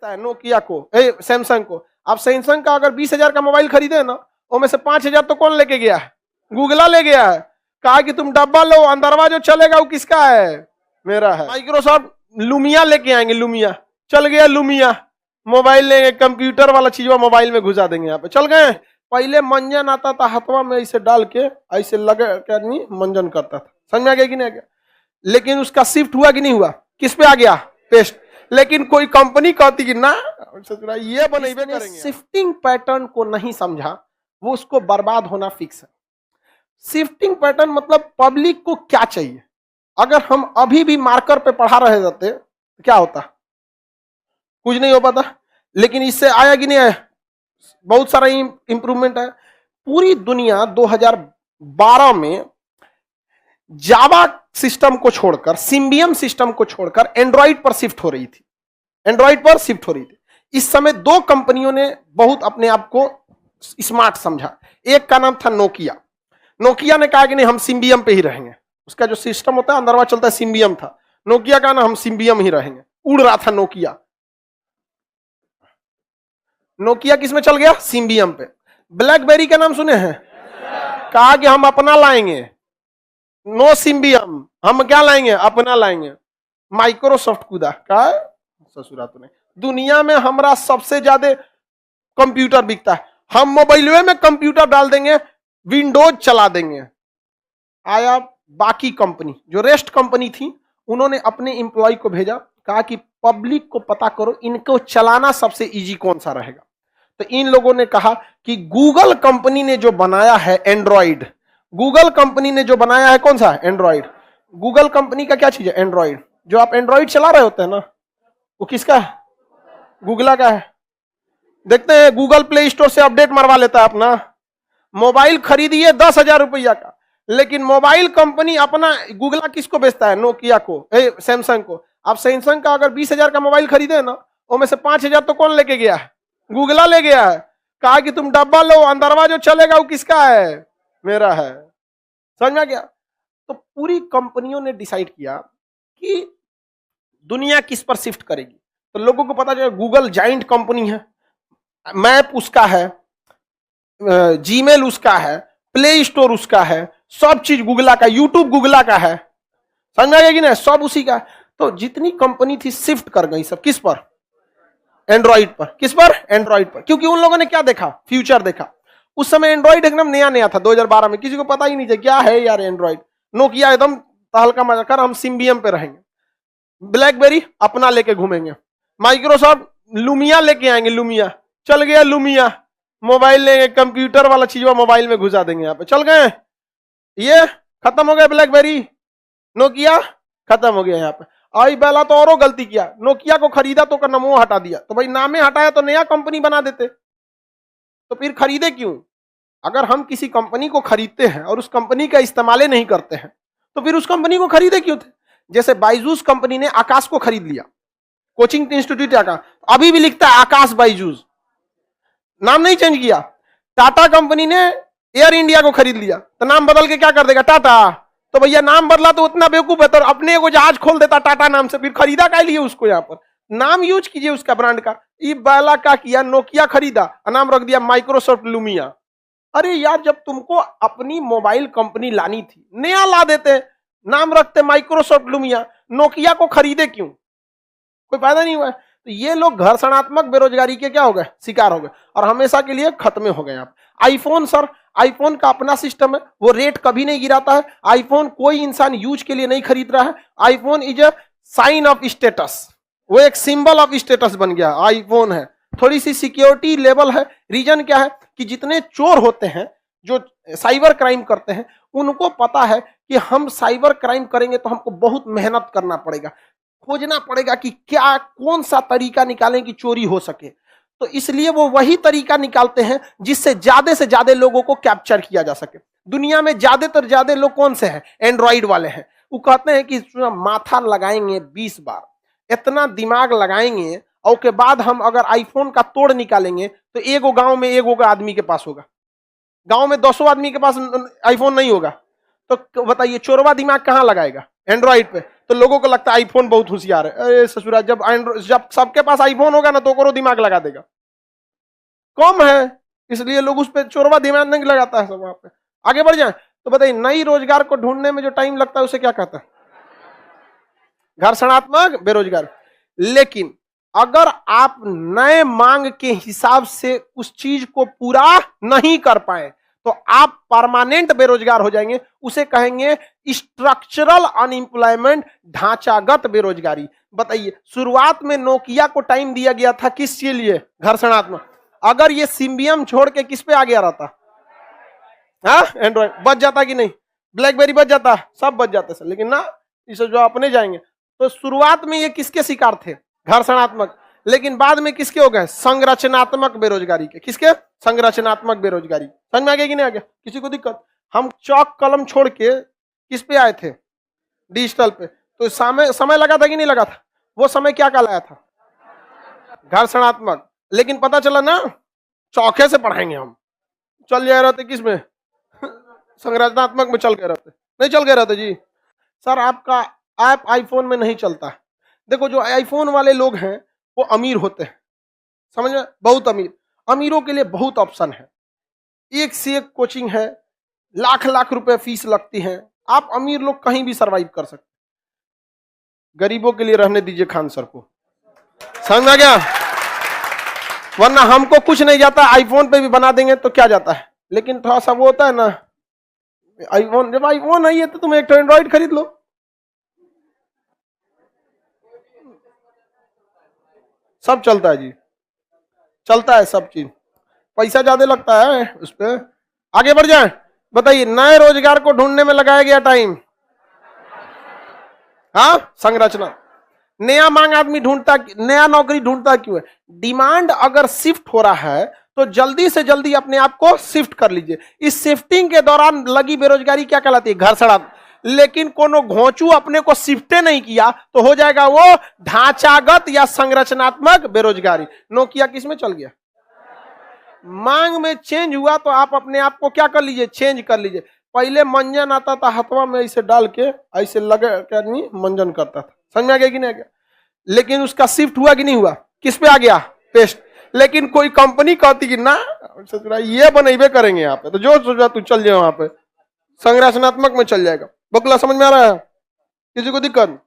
है नोकिया को, सैमसंग को। आप सैमसंग का अगर 20,000 का मोबाइल खरीदे ना, उसमें से 5,000 तो कौन लेके गया है? गूगला ले गया है। कहा कि तुम डब्बा लो, अंदरवा जो चलेगा वो किसका है? मेरा है। माइक्रोसॉफ्ट लुमिया लेके आएंगे, लुमिया चल गया, लुमिया मोबाइल लेंगे, कंप्यूटर वाला चीज मोबाइल में घुसा देंगे। यहाँ पे चल गए। पहले मंजन आता था हाथवा में ऐसे डाल के, ऐसे लगे के आदमी मंजन करता था, समझ में आ गया कि नहीं आ गया? लेकिन उसका शिफ्ट हुआ कि नहीं हुआ? किस पे आ गया? पेस्ट। लेकिन कोई कंपनी कहती कि ना ये बनेबे करेंगे। शिफ्टिंग पैटर्न को नहीं समझा, वो उसको बर्बाद होना फिक्स है। शिफ्टिंग पैटर्न मतलब पब्लिक को क्या चाहिए। अगर हम अभी भी मार्कर पे पढ़ा रहे जाते तो क्या होता? कुछ नहीं हो पाता। लेकिन इससे आया कि नहीं आया? बहुत सारा इंप्रूवमेंट है। पूरी दुनिया 2012 में जावा सिस्टम को छोड़कर, सिम्बियम सिस्टम को छोड़कर एंड्रॉइड पर शिफ्ट हो रही थी। एंड्रॉइड पर शिफ्ट हो रही थी। इस समय दो कंपनियों ने बहुत अपने आप को स्मार्ट समझा। एक का नाम था नोकिया। नोकिया ने कहा कि नहीं, हम सिम्बियम पे ही रहेंगे। उसका जो सिस्टम होता है अंदरवा चलता है, सिम्बियम था। नोकिया का ना, हम सिम्बियम ही रहेंगे। उड़ रहा था नोकिया। नोकिया किस में चल गया? सिम्बियम पे। ब्लैकबेरी का नाम सुने हैं? कहा कि हम अपना लाएंगे, नो सिम्बियम, हम क्या लाएंगे? अपना लाएंगे। माइक्रोसॉफ्ट कूदा, कहा ससुरा तो नहीं, दुनिया में हमारा सबसे ज्यादा कंप्यूटर बिकता है, हम मोबाइल में कंप्यूटर डाल देंगे, विंडोज चला देंगे। आया बाकी कंपनी, जो रेस्ट कंपनी थी, उन्होंने अपने एम्प्लॉय को भेजा, कहा कि पब्लिक को पता करो इनको चलाना सबसे इजी कौन सा रहेगा। तो इन लोगों ने कहा कि गूगल कंपनी ने जो बनाया है एंड्रॉइड, गूगल कंपनी ने जो बनाया है कौन सा? एंड्रॉइड। गूगल कंपनी का क्या चीज है? एंड्रॉइड। जो आप एंड्रॉइड चला रहे होते हैं ना, वो किसका है? गूगला का है। देखते हैं, गूगल प्ले स्टोर से अपडेट मरवा लेता है अपना। मोबाइल खरीदिए 10,000 रुपया का, लेकिन मोबाइल कंपनी अपना गूगला किसको बेचता है? नोकिया को, सैमसंग को। आप सैमसंग का अगर 20,000 का मोबाइल खरीदे ना, उसमें से 5,000 तो कौन लेके गया है? गूगला ले गया है। कहा कि तुम डब्बा लो, अंदरवा जो चलेगा वो किसका है? मेरा है। समझ में आ गया? तो पूरी कंपनियों ने डिसाइड किया कि दुनिया किस पर शिफ्ट करेगी। तो लोगों को पता चला गूगल जाइंट कंपनी है, मैप उसका है, जीमेल उसका है, प्ले स्टोर उसका है, सब चीज गूगला का, यूट्यूब गूगला का है। समझ में आ गया कि नहीं? सब उसी का। तो जितनी कंपनी थी शिफ्ट कर गई सब किस पर? एंड्रॉइड पर। किस पर? एंड्रॉइड पर। क्योंकि उन लोगों ने क्या देखा? फ्यूचर देखा। उस समय एंड्रॉइड एकदम नया नया था, 2012 में किसी को पता ही नहीं था क्या है यार एंड्रॉइड। नोकिया एकदम तहलका मचा कर हम सिम्बियम पे रहेंगे। ब्लैकबेरी अपना लेके घूमेंगे। माइक्रोसॉफ्ट लुमिया लेके आएंगे, लुमिया चल गया, लुमिया मोबाइल लेंगे, कंप्यूटर वाला चीज मोबाइल में घुसा देंगे। यहाँ पे चल गए। ये खत्म हो गया ब्लैकबेरी, नोकिया खत्म हो गया। यहाँ पे आई बेला तो औरों गलती किया, नोकिया को खरीदा तो का नामो हटा दिया। तो भाई नामे हटाया तो नया कंपनी बना देते, तो फिर खरीदे क्यों? अगर हम किसी कंपनी को खरीदते हैं और उस कंपनी का इस्तेमाल नहीं करते हैं, तो फिर उस कंपनी को खरीदे क्यों थे? जैसे बायजूस कंपनी ने आकाश को खरीद लिया, कोचिंग इंस्टीट्यूट आकाश, अभी भी लिखता है आकाश बायजूस, नाम नहीं चेंज किया। टाटा कंपनी ने एयर इंडिया को खरीद लिया, तो नाम बदल के क्या कर देगा? टाटा। तो भैया नाम बदला तो उतना बेवकूफ है, तो अपने को जहाज खोल देता टाटा नाम से, फिर खरीदा क्या लिए उसको? यहाँ पर नाम यूज कीजिए उसका ब्रांड का। ये बाला का किया, नोकिया खरीदा, नाम रख दिया माइक्रोसॉफ्ट लुमिया। अरे यार, जब तुमको अपनी मोबाइल कंपनी लानी थी, नया ला देते, नाम रखते माइक्रोसॉफ्ट लुमिया, नोकिया को खरीदे क्यों? कोई फायदा नहीं हुआ। तो ये लोग घर्षणात्मक बेरोजगारी के क्या हो गए? शिकार हो गए, और हमेशा के लिए खत्म हो गए। आप आईफोन, सर आईफोन का अपना सिस्टम है, वो रेट कभी नहीं गिराता है। आईफोन कोई इंसान यूज के लिए नहीं खरीद रहा है। IPhone is a sign of status, वो एक सिंबल ऑफ स्टेटस बन गया आईफोन है। थोड़ी सी सिक्योरिटी लेवल है। रीजन क्या है कि जितने चोर होते हैं, जो साइबर क्राइम करते हैं, उनको पता है कि हम साइबर क्राइम करेंगे तो हमको बहुत मेहनत करना पड़ेगा, खोजना पड़ेगा कि क्या कौन सा तरीका निकालें कि चोरी हो सके। तो इसलिए वो वही तरीका निकालते हैं जिससे से ज्यादा लोगों को कैप्चर किया जा सके। दुनिया में ज्यादातर ज्यादा लोग कौन से हैं? एंड्रॉइड वाले हैं। वो कहते हैं कि माथा लगाएंगे 20 बार, इतना दिमाग लगाएंगे, और के बाद हम अगर आईफोन का तोड़ निकालेंगे तो एगो गांव में एगो आदमी के पास होगा, गांव में 200 आदमी के पास आईफोन नहीं होगा। तो बताइए चोरवा दिमाग कहां लगाएगा? एंड्रॉइड पे। तो लोगों को लगता है आईफोन बहुत होशियार है। अरे ससुरा, जब जब सबके पास आईफोन होगा ना तो करो दिमाग लगा देगा। कम है, इसलिए लोग उस पर चोरवा दिमाग नहीं लगाता है सब। वहां पे आगे बढ़ जाए तो बताइए, नई रोजगार को ढूंढने में जो टाइम लगता है उसे क्या कहता है? घर्षणात्मक बेरोजगार। लेकिन अगर आप नए मांग के हिसाब से उस चीज को पूरा नहीं कर पाए तो आप परमानेंट बेरोजगार हो जाएंगे। उसे कहेंगे स्ट्रक्चरल अनएम्प्लॉयमेंट, ढांचागत बेरोजगारी। बताइए, शुरुआत में नोकिया को टाइम दिया गया था किसके लिए? घर्षणात्मक। अगर ये सिम्बियम छोड़ के किस पे आ गया रहता? एंड्रॉइड बच जाता कि नहीं? ब्लैकबेरी बच जाता? सब बच जाते सर, लेकिन ना, इसे जो अपने जाएंगे। तो शुरुआत में ये किसके शिकार थे? घर्षणात्मक। लेकिन बाद में किसके हो गए? संरचनात्मक बेरोजगारी के। किसके? संरचनात्मक बेरोजगारी। समझ में आ गया कि नहीं आ गया? किसी को दिक्कत? हम चौक कलम छोड़ के किस पे आए थे? डिजिटल पे। तो समय लगा था कि नहीं लगा था? वो समय क्या कहलाया था? घर्षणात्मक। लेकिन पता चला ना, चौके से पढ़ाएंगे हम, चल जा रहे थे किस में? संरचनात्मक में चल गए रहते। नहीं चल गए रहते जी। सर आपका ऐप आईफोन में नहीं चलता। देखो, जो आईफोन वाले लोग हैं वो अमीर होते हैं, समझ में? बहुत अमीर। अमीरों के लिए बहुत ऑप्शन है, एक से एक कोचिंग है, लाख लाख रुपए फीस लगती है। आप अमीर लोग कहीं भी सरवाइव कर सकते। गरीबों के लिए रहने दीजिए खान सर को। समझ में आ गया? वरना हमको कुछ नहीं जाता, आईफोन पे भी बना देंगे तो क्या जाता है। लेकिन थोड़ा सा वो होता है ना, आईफोन, जब आईफोन नहीं है तो तुम एक एंड्रॉइड खरीद लो। सब चलता है जी, चलता है सब चीज। पैसा ज्यादा लगता है उस पर। आगे बढ़ जाए, बताइए, नए रोजगार को ढूंढने में लगाया गया टाइम? हाँ, संरचना। नया मांग आदमी ढूंढता, नया नौकरी ढूंढता क्यों है? डिमांड अगर शिफ्ट हो रहा है तो जल्दी से जल्दी अपने आप को शिफ्ट कर लीजिए। इस शिफ्टिंग के दौरान लगी बेरोजगारी क्या कहलाती है? घर्षणात्मक। लेकिन कोनो घोंचू अपने को शिफ्टे नहीं किया तो हो जाएगा वो ढांचागत या संरचनात्मक बेरोजगारी। नोकिया किस में चल गया? मांग में चेंज हुआ तो आप अपने आप को क्या कर लीजिए? चेंज कर लीजिए। पहले मंजन आता था हथवा में ऐसे डाल के, ऐसे लगे के आदमी मंजन करता था। समझ में आ गया कि नहीं आ गया? लेकिन उसका शिफ्ट हुआ कि नहीं हुआ? किस पे आ गया? पेस्ट। लेकिन कोई कंपनी कहती कि ना ये बनेबे करेंगे यहाँ पे, तो जो सोचा तू चल जाए वहां पे, संरचनात्मक में चल जाएगा। बकला समझ में आ रहा है? किसी को दिक्कत?